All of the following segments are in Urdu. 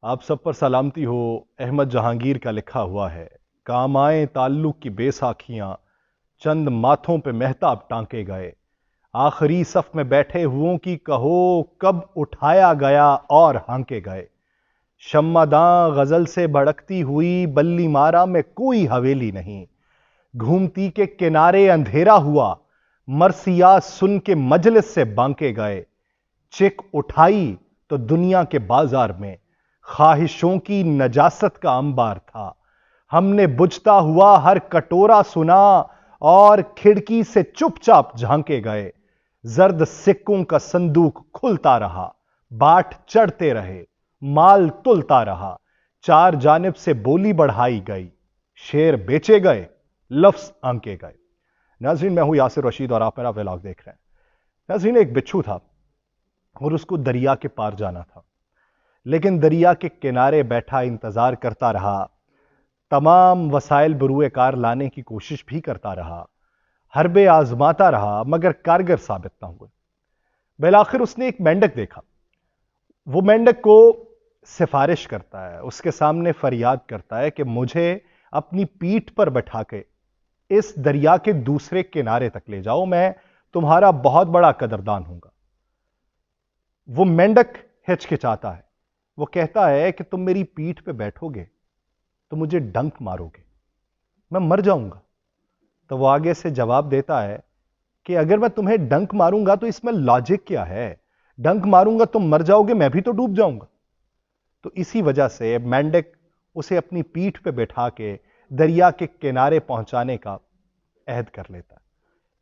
آپ سب پر سلامتی ہو۔ احمد جہانگیر کا لکھا ہوا ہے، کام آئیں تعلق کی بے ساکھیاں، چند ماتھوں پہ مہتاب ٹانکے گئے، آخری صف میں بیٹھے ہوئوں کی کہو کب اٹھایا گیا اور ہانکے گئے، شمع داں غزل سے بھڑکتی ہوئی بلی مارا میں کوئی حویلی نہیں، گھومتی کے کنارے اندھیرا ہوا، مرثیات سن کے مجلس سے بانکے گئے، چیک اٹھائی تو دنیا کے بازار میں خواہشوں کی نجاست کا انبار تھا، ہم نے بجھتا ہوا ہر کٹورا سنا اور کھڑکی سے چپ چاپ جھانکے گئے، زرد سکوں کا صندوق کھلتا رہا، باٹ چڑھتے رہے، مال تلتا رہا، چار جانب سے بولی بڑھائی گئی، شیر بیچے گئے، لفظ آنکے گئے۔ ناظرین، میں ہوں یاسر رشید اور آپ میرا ویلاگ دیکھ رہے ہیں۔ ناظرین، ایک بچھو تھا اور اس کو دریا کے پار جانا تھا، لیکن دریا کے کنارے بیٹھا انتظار کرتا رہا، تمام وسائل بروئے کار لانے کی کوشش بھی کرتا رہا، حربے آزماتا رہا، مگر کارگر ثابت نہ ہوئے۔ بالآخر اس نے ایک مینڈک دیکھا، وہ مینڈک کو سفارش کرتا ہے، اس کے سامنے فریاد کرتا ہے کہ مجھے اپنی پیٹھ پر بٹھا کے اس دریا کے دوسرے کنارے تک لے جاؤ، میں تمہارا بہت بڑا قدردان ہوں گا۔ وہ مینڈک ہچکچاتا ہے، وہ کہتا ہے کہ تم میری پیٹھ پہ بیٹھو گے تو مجھے ڈنک مارو گے، میں مر جاؤں گا۔ تو وہ آگے سے جواب دیتا ہے کہ اگر میں تمہیں ڈنک ماروں گا تو اس میں لاجک کیا ہے؟ ڈنک ماروں گا تم مر جاؤ گے، میں بھی تو ڈوب جاؤں گا۔ تو اسی وجہ سے مینڈک اسے اپنی پیٹھ پہ بٹھا کے دریا کے کنارے پہنچانے کا عہد کر لیتا ہے،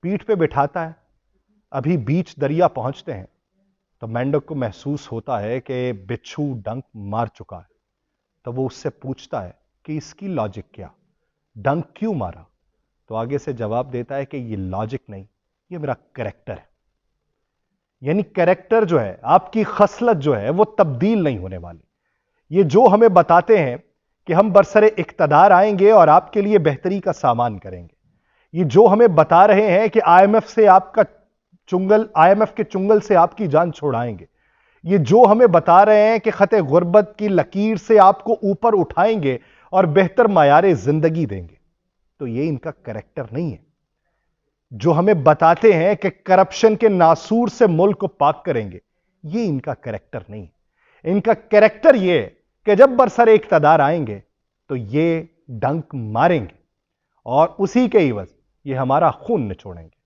پیٹھ پہ بٹھاتا ہے۔ ابھی بیچ دریا پہنچتے ہیں تو مینڈک کو محسوس ہوتا ہے کہ بچھو ڈنک مار چکا ہے، تو وہ اس سے پوچھتا ہے کہ اس کی لاجک کیا، ڈنک کیوں مارا؟ تو آگے سے جواب دیتا ہے کہ یہ لاجک نہیں، یہ میرا کریکٹر ہے۔ یعنی کریکٹر جو ہے، آپ کی خصلت جو ہے، وہ تبدیل نہیں ہونے والی۔ یہ جو ہمیں بتاتے ہیں کہ ہم برسر اقتدار آئیں گے اور آپ کے لیے بہتری کا سامان کریں گے، یہ جو ہمیں بتا رہے ہیں کہ آئی ایم ایف کے چنگل سے آپ کی جان چھوڑائیں گے، یہ جو ہمیں بتا رہے ہیں کہ خط غربت کی لکیر سے آپ کو اوپر اٹھائیں گے اور بہتر معیار زندگی دیں گے، تو یہ ان کا کریکٹر نہیں ہے۔ جو ہمیں بتاتے ہیں کہ کرپشن کے ناسور سے ملک کو پاک کریں گے، یہ ان کا کریکٹر نہیں ہے۔ ان کا کریکٹر یہ ہے کہ جب برسر اقتدار آئیں گے تو یہ ڈنک ماریں گے اور اسی کے عوض یہ ہمارا خون نچوڑیں گے۔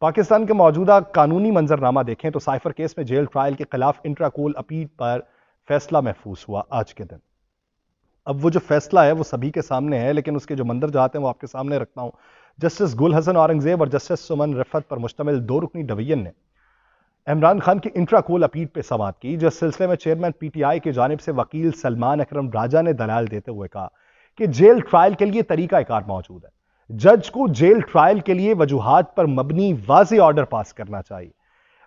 پاکستان کے موجودہ قانونی منظرنامہ دیکھیں تو سائفر کیس میں جیل ٹرائل کے خلاف انٹراکول اپیل پر فیصلہ محفوظ ہوا آج کے دن۔ اب وہ جو فیصلہ ہے وہ سبھی کے سامنے ہے، لیکن اس کے جو منظر جاتے ہیں وہ آپ کے سامنے رکھتا ہوں۔ جسٹس گل حسن اورنگزیب اور جسٹس سمن رفت پر مشتمل 2 رکنی ڈویژن نے عمران خان کی انٹراکول اپیل پہ سماعت کی، جس سلسلے میں چیئرمین پی ٹی آئی کی جانب سے وکیل سلمان اکرم راجہ نے دلائل دیتے ہوئے کہا کہ جیل ٹرائل کے لیے طریقہ کار موجود ہے، جج کو جیل ٹرائل کے لیے وجوہات پر مبنی واضح آرڈر پاس کرنا چاہیے۔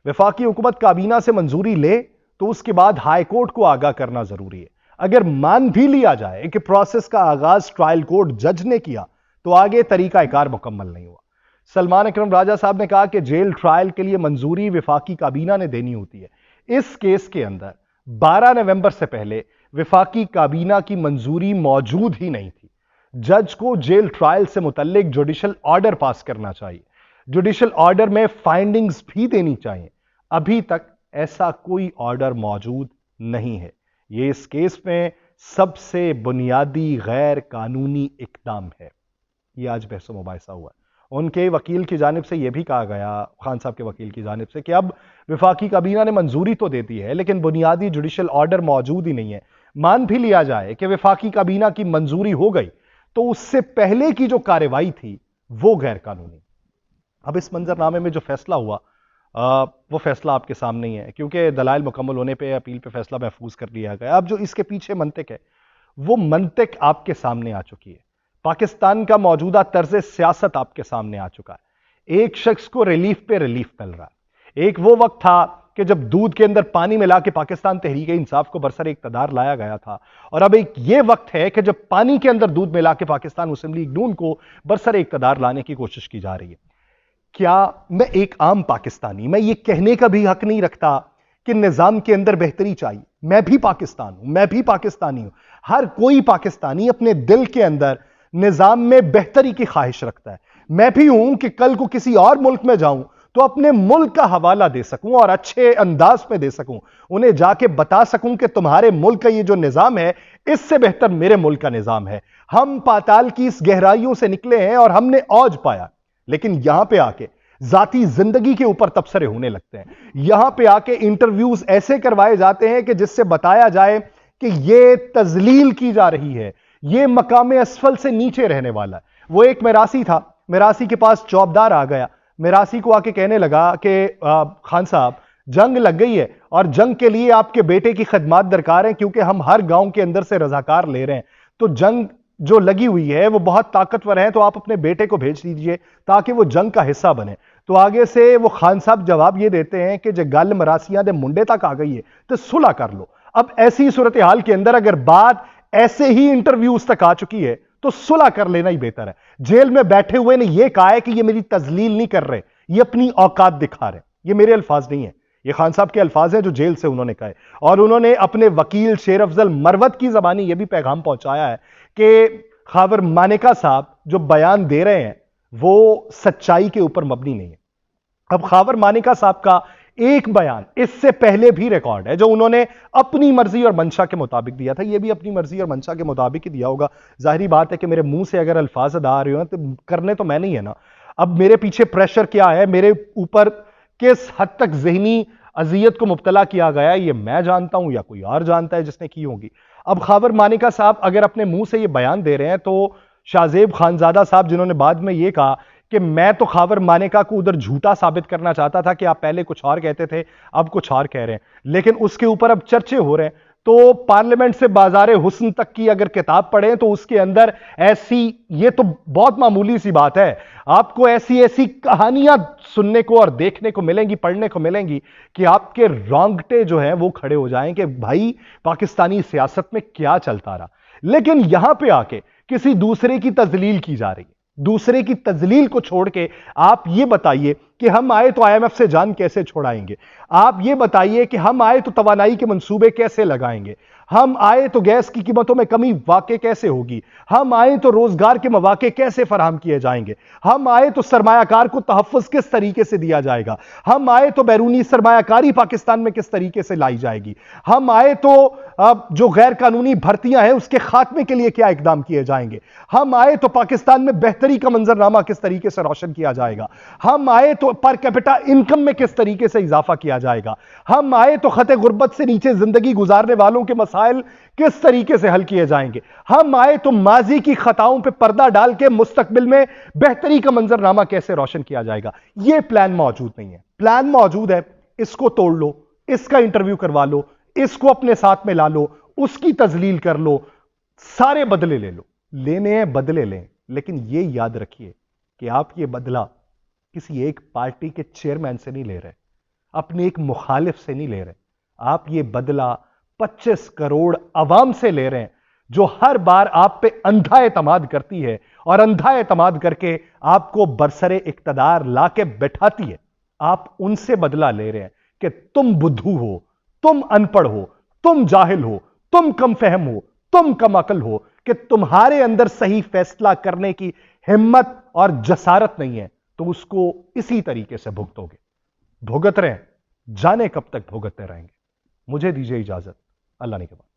وفاقی حکومت کابینہ سے منظوری لے تو اس کے بعد ہائی کورٹ کو آگاہ کرنا ضروری ہے۔ اگر مان بھی لیا جائے کہ پروسیس کا آغاز ٹرائل کورٹ جج نے کیا تو آگے طریقہ کار مکمل نہیں ہوا۔ سلمان اکرم راجہ صاحب نے کہا کہ جیل ٹرائل کے لیے منظوری وفاقی کابینہ نے دینی ہوتی ہے۔ اس کیس کے اندر 12 نومبر سے پہلے وفاقی کابینہ کی منظوری موجود ہی نہیں تھی۔ جج کو جیل ٹرائل سے متعلق جوڈیشل آرڈر پاس کرنا چاہیے، جوڈیشل آرڈر میں فائنڈنگز بھی دینی چاہیے۔ ابھی تک ایسا کوئی آرڈر موجود نہیں ہے۔ یہ اس کیس میں سب سے بنیادی غیر قانونی اقدام ہے۔ یہ آج بحث و مباحثہ ہوا ہے۔ ان کے وکیل کی جانب سے یہ بھی کہا گیا، خان صاحب کے وکیل کی جانب سے، کہ اب وفاقی کابینہ نے منظوری تو دیتی ہے لیکن بنیادی جوڈیشل آرڈر موجود ہی نہیں ہے۔ مان بھی لیا جائے کہ وفاقی کابینہ کی منظوری ہو گئی تو اس سے پہلے کی جو کارروائی تھی وہ غیر قانونی۔ اب اس منظرنامے میں جو فیصلہ ہوا وہ فیصلہ آپ کے سامنے ہی ہے، کیونکہ دلائل مکمل ہونے پہ اپیل پہ فیصلہ محفوظ کر لیا گیا۔ اب جو اس کے پیچھے منطق ہے وہ منطق آپ کے سامنے آ چکی ہے۔ پاکستان کا موجودہ طرز سیاست آپ کے سامنے آ چکا ہے۔ ایک شخص کو ریلیف پہ ریلیف مل رہا ہے۔ ایک وہ وقت تھا کہ جب دودھ کے اندر پانی ملا کے پاکستان تحریک انصاف کو برسر اقتدار لایا گیا تھا، اور اب ایک یہ وقت ہے کہ جب پانی کے اندر دودھ ملا کے پاکستان مسلم لیگ نون کو برسر اقتدار لانے کی کوشش کی جا رہی ہے۔ کیا میں ایک عام پاکستانی، میں یہ کہنے کا بھی حق نہیں رکھتا کہ نظام کے اندر بہتری چاہیے. میں بھی پاکستان ہوں, میں بھی پاکستانی ہوں. ہر کوئی پاکستانی اپنے دل کے اندر نظام میں بہتری کی خواہش رکھتا ہے. میں بھی ہوں کہ کل کو کسی اور ملک میں جاؤں تو اپنے ملک کا حوالہ دے سکوں اور اچھے انداز میں دے سکوں, انہیں جا کے بتا سکوں کہ تمہارے ملک کا یہ جو نظام ہے اس سے بہتر میرے ملک کا نظام ہے. ہم پاتال کی اس گہرائیوں سے نکلے ہیں اور ہم نے اوج پایا, لیکن یہاں پہ آ کے ذاتی زندگی کے اوپر تبصرے ہونے لگتے ہیں. یہاں پہ آ کے انٹرویوز ایسے کروائے جاتے ہیں کہ جس سے بتایا جائے کہ یہ تذلیل کی جا رہی ہے, یہ مقام اسفل سے نیچے رہنے والا ہے. وہ ایک میراثی تھا, میراثی کے پاس چوبدار آ گیا, میراثی کو آ کے کہنے لگا کہ خان صاحب جنگ لگ گئی ہے اور جنگ کے لیے آپ کے بیٹے کی خدمات درکار ہیں, کیونکہ ہم ہر گاؤں کے اندر سے رضاکار لے رہے ہیں, تو جنگ جو لگی ہوئی ہے وہ بہت طاقتور ہے, تو آپ اپنے بیٹے کو بھیج دیجئے تاکہ وہ جنگ کا حصہ بنے. تو آگے سے وہ خان صاحب جواب یہ دیتے ہیں کہ جو گل مراسیاں دے منڈے تک آ گئی ہے تو صلح کر لو. اب ایسی صورتحال کے اندر اگر بات ایسے ہی انٹرویوز تک آ چکی ہے تو صلح کر لینا ہی بہتر ہے. جیل میں بیٹھے ہوئے نے یہ کہا ہے کہ یہ میری تذلیل نہیں کر رہے, یہ اپنی اوقات دکھا رہے ہیں. یہ میرے الفاظ نہیں ہیں, یہ خان صاحب کے الفاظ ہیں جو جیل سے انہوں نے کہے. اور انہوں نے اپنے وکیل شیر افضل مروت کی زبانی یہ بھی پیغام پہنچایا ہے کہ خاور مانیکا صاحب جو بیان دے رہے ہیں وہ سچائی کے اوپر مبنی نہیں ہے. اب خاور مانیکا صاحب کا ایک بیان اس سے پہلے بھی ریکارڈ ہے جو انہوں نے اپنی مرضی اور منشا کے مطابق دیا تھا, یہ بھی اپنی مرضی اور منشا کے مطابق ہی دیا ہوگا. ظاہری بات ہے کہ میرے منہ سے اگر الفاظ ادا آ رہے ہوں تو کرنے تو میں نہیں ہے نا. اب میرے پیچھے پریشر کیا ہے, میرے اوپر کس حد تک ذہنی اذیت کو مبتلا کیا گیا ہے, یہ میں جانتا ہوں یا کوئی اور جانتا ہے جس نے کی ہوگی. اب خاور مانیکا صاحب اگر اپنے منہ سے یہ بیان دے رہے ہیں تو شاہ زیب خانزادہ صاحب جنہوں نے بعد میں یہ کہا کہ میں تو خاور مانیکا کو ادھر جھوٹا ثابت کرنا چاہتا تھا کہ آپ پہلے کچھ اور کہتے تھے اب کچھ اور کہہ رہے ہیں, لیکن اس کے اوپر اب چرچے ہو رہے ہیں. تو پارلیمنٹ سے بازار حسن تک کی اگر کتاب پڑھیں تو اس کے اندر ایسی, یہ تو بہت معمولی سی بات ہے, آپ کو ایسی ایسی کہانیاں سننے کو اور دیکھنے کو ملیں گی, پڑھنے کو ملیں گی کہ آپ کے رونگٹے جو ہیں وہ کھڑے ہو جائیں کہ بھائی پاکستانی سیاست میں کیا چلتا رہا. لیکن یہاں پہ آ کے کسی دوسرے کی تذلیل کی جا رہی ہے. دوسرے کی تذلیل کو چھوڑ کے آپ یہ بتائیے کہ ہم آئے تو آئی ایم ایف سے جان کیسے چھوڑائیں گے, آپ یہ بتائیے کہ ہم آئے تو توانائی کے منصوبے کیسے لگائیں گے, ہم آئے تو گیس کی قیمتوں میں کمی واقع کیسے ہوگی, ہم آئے تو روزگار کے مواقع کیسے فراہم کیے جائیں گے, ہم آئے تو سرمایہ کار کو تحفظ کس طریقے سے دیا جائے گا, ہم آئے تو بیرونی سرمایہ کاری پاکستان میں کس طریقے سے لائی جائے گی, ہم آئے تو جو غیر قانونی بھرتیاں ہیں اس کے خاتمے کے لیے کیا اقدام کیے جائیں گے, ہم آئے تو پاکستان میں بہتری کا منظرنامہ کس طریقے سے روشن کیا جائے گا, ہم آئے تو پر کیپٹا انکم میں کس طریقے سے اضافہ کیا جائے گا, ہم آئے تو خط غربت سے نیچے زندگی گزارنے والوں کے مسائل کس طریقے سے حل کیے جائیں گے, ہم آئے تو ماضی کی خطاؤں پہ پردہ ڈال کے مستقبل میں بہتری کا منظرنامہ کیسے روشن کیا جائے گا. یہ پلان موجود نہیں ہے. پلان موجود ہے, اس کو توڑ لو, اس کا انٹرویو کروا لو, اس کو اپنے ساتھ میں لا لو, اس کی تذلیل کر لو, سارے بدلے لے لو, لینے ہیں بدلے لیں, لیکن یہ یاد رکھیے کہ آپ یہ بدلہ کسی ایک پارٹی کے چیئرمین سے نہیں لے رہے, اپنے ایک مخالف سے نہیں لے رہے, آپ یہ بدلہ 25 کروڑ عوام سے لے رہے ہیں جو ہر بار آپ پہ اندھا اعتماد کرتی ہے اور اندھا اعتماد کر کے آپ کو برسر اقتدار لا کے بٹھاتی ہے. آپ ان سے بدلہ لے رہے ہیں کہ تم بدھو ہو, تم ان پڑھ ہو, تم جاہل ہو, تم کم فہم ہو, تم کم عقل ہو, کہ تمہارے اندر صحیح فیصلہ کرنے کی ہمت اور جسارت نہیں ہے, تو اس کو اسی طریقے سے بھگتو گے. بھگت رہے ہیں, جانے کب تک بھگتتے رہیں گے. مجھے دیجیے اجازت, اللہ نے کے بعد.